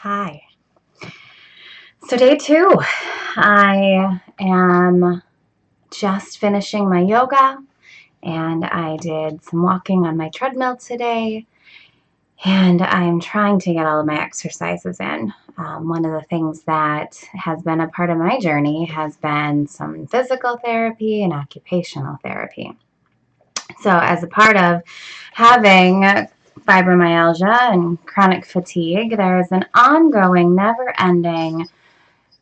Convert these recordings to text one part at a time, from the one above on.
Hi. So day 2, I am just finishing my yoga, and I did some walking on my treadmill today, and I'm trying to get all of my exercises in. One of the things that has been a part of my journey has been some physical therapy and occupational therapy. So as a part of having fibromyalgia and chronic fatigue, there is an ongoing, never-ending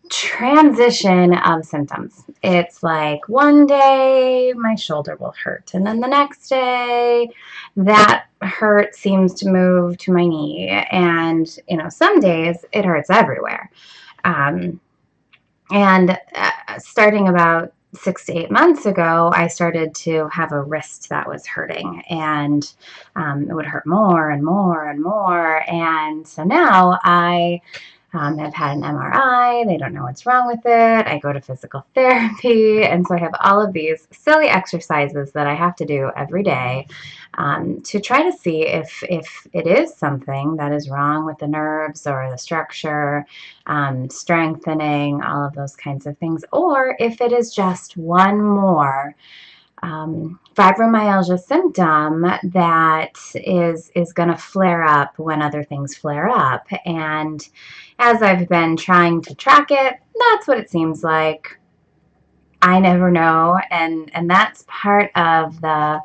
transition of symptoms. It's like one day my shoulder will hurt, and then the next day that hurt seems to move to my knee, and some days it hurts everywhere. Um, and starting about 6 to 8 months ago, I started to have a wrist that was hurting, and it would hurt more and more and more. And so now I've had an MRI. They don't know what's wrong with it. I go to physical therapy. And so I have all of these silly exercises that I have to do every day to try to see if it is something that is wrong with the nerves or the structure, strengthening, all of those kinds of things, or if it is just one more fibromyalgia symptom that is going to flare up when other things flare up. And as I've been trying to track it, that's what it seems like. I never know, and that's part of the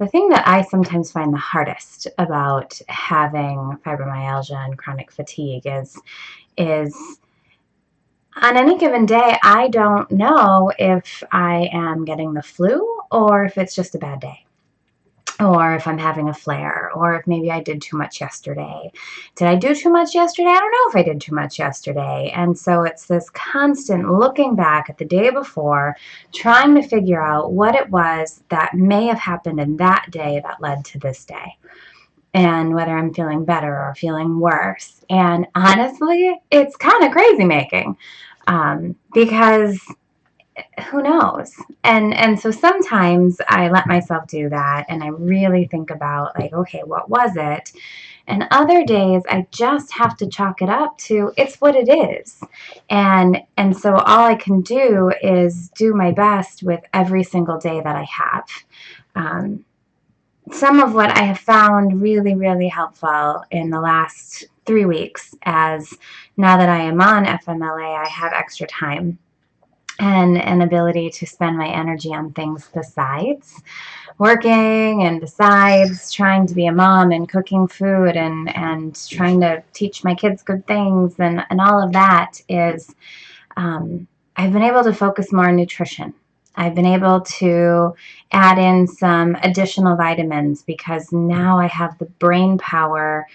thing that I sometimes find the hardest about having fibromyalgia and chronic fatigue is on any given day, I don't know if I am getting the flu or if it's just a bad day, or if I'm having a flare, or if maybe I did too much yesterday. Did I do too much yesterday? I don't know if I did too much yesterday. And so it's this constant looking back at the day before, trying to figure out what it was that may have happened in that day that led to this day, and whether I'm feeling better or feeling worse. And honestly, it's kind of crazy making, because who knows? And so sometimes I let myself do that, and I really think about, like, okay, what was it? And other days I just have to chalk it up to it's what it is. And so all I can do is do my best with every single day that I have. Some of what I have found really, really helpful in the last 3 weeks, as now that I am on FMLA, I have extra time and an ability to spend my energy on things besides working and besides trying to be a mom and cooking food and trying to teach my kids good things, and all of that is I've been able to focus more on nutrition. I've been able to add in some additional vitamins because now I have the brain power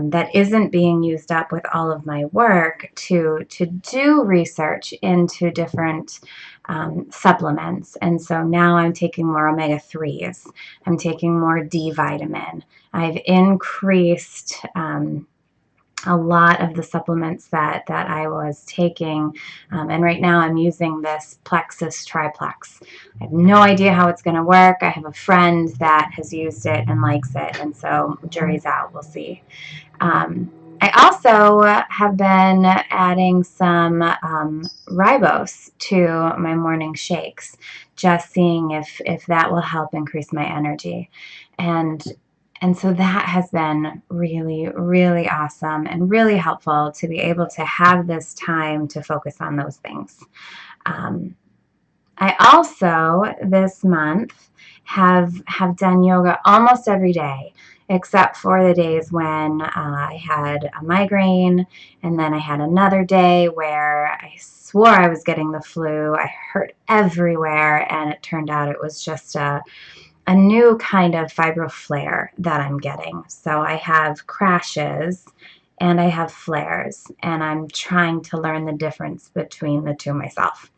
that isn't being used up with all of my work to do research into different supplements. And so now I'm taking more omega-3s. I'm taking more D vitamin. I've increased a lot of the supplements that I was taking, and right now I'm using this Plexus Triplex. I have no idea how it's going to work. I have a friend that has used it and likes it, and so jury's out. We'll see. I also have been adding some ribose to my morning shakes, just seeing if that will help increase my energy. And so that has been really, really awesome and really helpful to be able to have this time to focus on those things. I also, this month, have done yoga almost every day, except for the days when I had a migraine, and then I had another day where I swore I was getting the flu. I hurt everywhere, and it turned out it was just a new kind of fibroflare that I'm getting. So I have crashes and I have flares, and I'm trying to learn the difference between the two myself.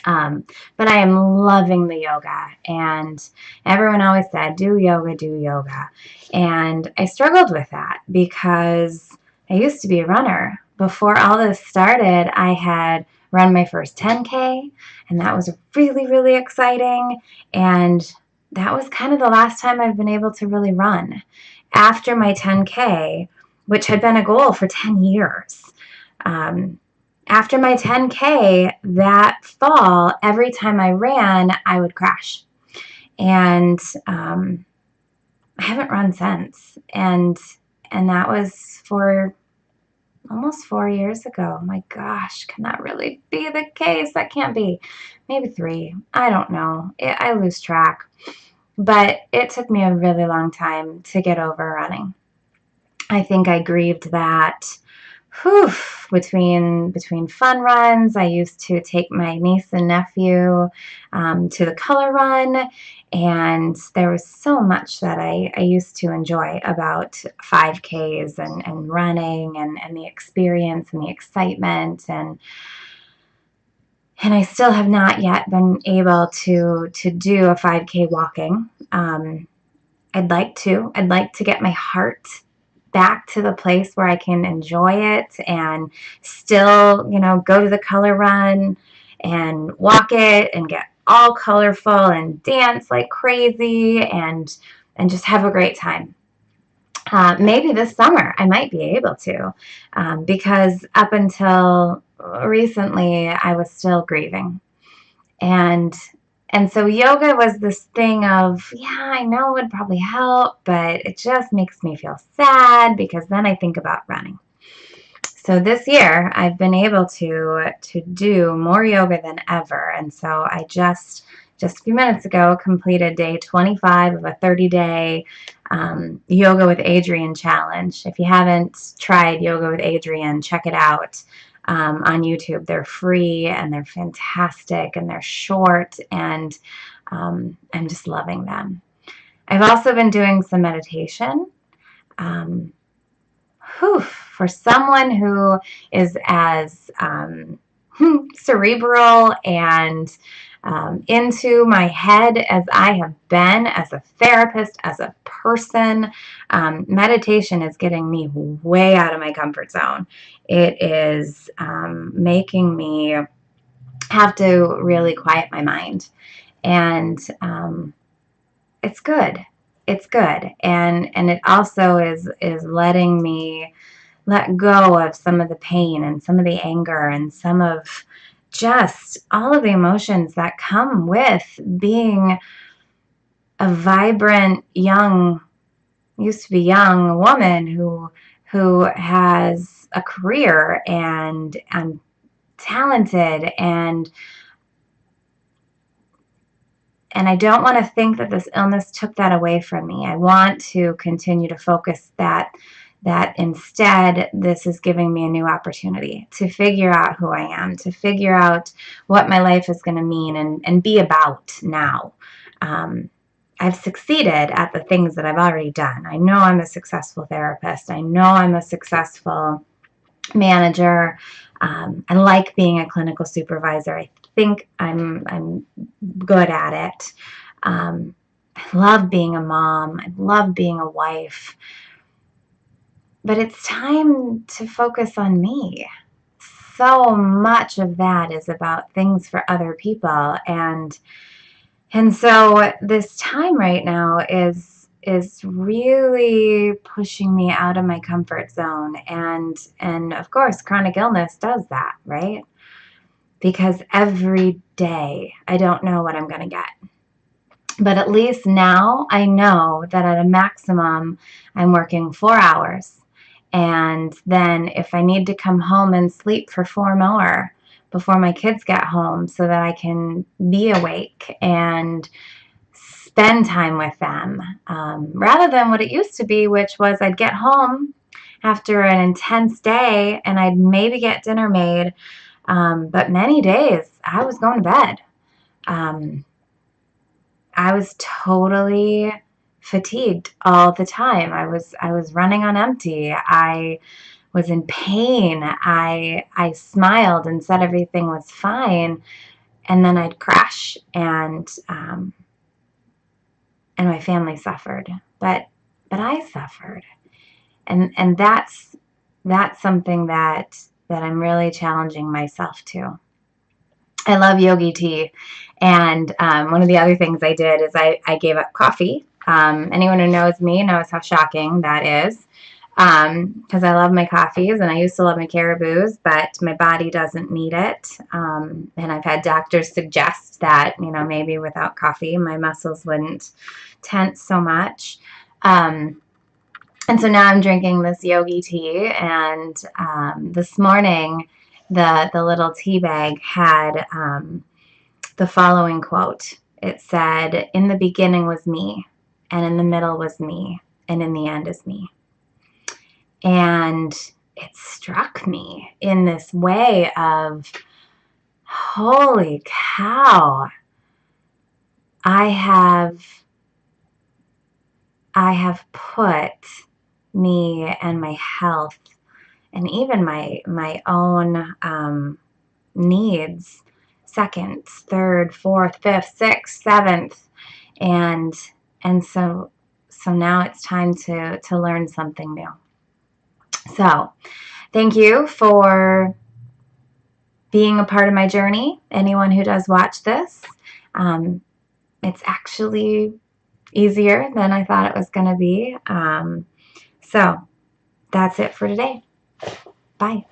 But I am loving the yoga, and everyone always said, do yoga, do yoga. And I struggled with that because I used to be a runner. Before all this started, I had run my first 10K, and that was really, really exciting. And that was kind of the last time I've been able to really run. After my 10K, which had been a goal for 10 years. After my 10K that fall, every time I ran, I would crash. And I haven't run since. And that was for almost 4 years ago. My gosh, can that really be the case? That can't be. Maybe 3. I don't know. I lose track. But it took me a really long time to get over running. I think I grieved that between fun runs. I used to take my niece and nephew to the color run, and there was so much that I used to enjoy about 5Ks and running and the experience and the excitement, and I still have not yet been able to do a 5K walking. I'd like to get my heart back to the place where I can enjoy it and still, go to the color run and walk it and get all colorful and dance like crazy and just have a great time. Maybe this summer I might be able to, because up until recently I was still grieving. And so yoga was this thing of, yeah, I know it would probably help, but it just makes me feel sad because then I think about running. So this year I've been able to do more yoga than ever. And so I just a few minutes ago completed day 25 of a 30-day Yoga with Adriene challenge. If you haven't tried Yoga with Adriene, check it out. On YouTube. They're free and they're fantastic and they're short, and I'm just loving them. I've also been doing some meditation. For someone who is as cerebral and into my head as I have been as a therapist, as a person, meditation is getting me way out of my comfort zone. It is making me have to really quiet my mind, and it's good. It's good, and it also is letting me let go of some of the pain and some of the anger and some of just all of the emotions that come with being a vibrant, used to be young woman who has a career and talented, and I don't want to think that this illness took that away from me. I want to continue to focus that instead this is giving me a new opportunity to figure out who I am, to figure out what my life is going to mean and be about now. I've succeeded at the things that I've already done. I know I'm a successful therapist. I know I'm a successful manager. I like being a clinical supervisor. I think I'm good at it. I love being a mom. I love being a wife. But it's time to focus on me. So much of that is about things for other people. And so this time right now is really pushing me out of my comfort zone. And of course, chronic illness does that, right? Because every day I don't know what I'm going to get. But at least now I know that at a maximum I'm working 4 hours. And then if I need to come home and sleep for 4 more before my kids get home so that I can be awake and spend time with them, rather than what it used to be, which was I'd get home after an intense day and I'd maybe get dinner made. But many days I was going to bed. I was totally fatigued all the time. I was running on empty. I was in pain. I smiled and said everything was fine, and then I'd crash, and my family suffered, but I suffered, and that's something that I'm really challenging myself to. I love yogi tea, and one of the other things I did is I gave up coffee. Anyone who knows me knows how shocking that is. because I love my coffees and I used to love my caribous, but my body doesn't need it. And I've had doctors suggest that, maybe without coffee, my muscles wouldn't tense so much. And so now I'm drinking this yogi tea, and this morning the little tea bag had the following quote. It said, "In the beginning was me, and in the middle was me, and in the end is me." And it struck me in this way of, holy cow, I have put me and my health and even my own needs second, third, fourth, fifth, sixth, seventh, and so now it's time to learn something new. So thank you for being a part of my journey. Anyone who does watch this, it's actually easier than I thought it was going to be. So that's it for today. Bye.